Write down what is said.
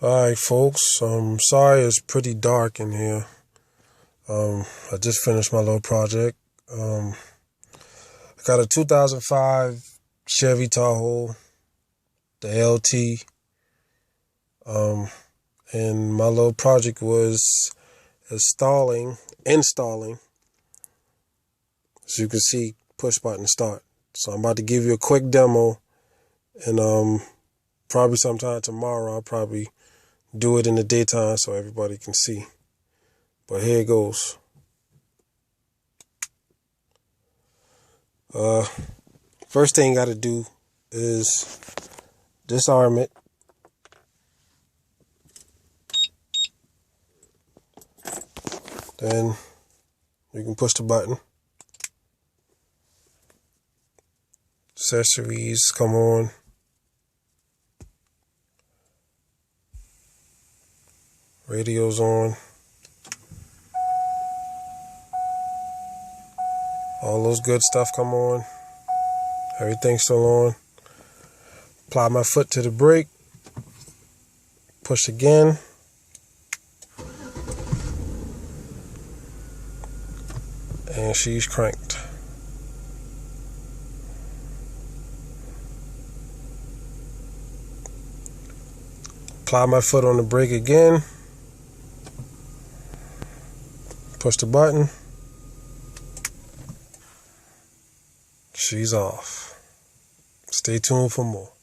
Alright folks, sorry it's pretty dark in here. I just finished my little project. I got a 2005 Chevy Tahoe, the LT, and my little project was installing, as you can see, push button start. So I'm about to give you a quick demo, and probably sometime tomorrow I'll probably do it in the daytime so everybody can see. But here it goes. First thing you got to do is disarm it. Then you can push the button. Accessories come on. Radio's on. All those good stuff come on. Everything's still on. Apply my foot to the brake. Push again. And she's cranked. Apply my foot on the brake again. Push the button. She's off. Stay tuned for more.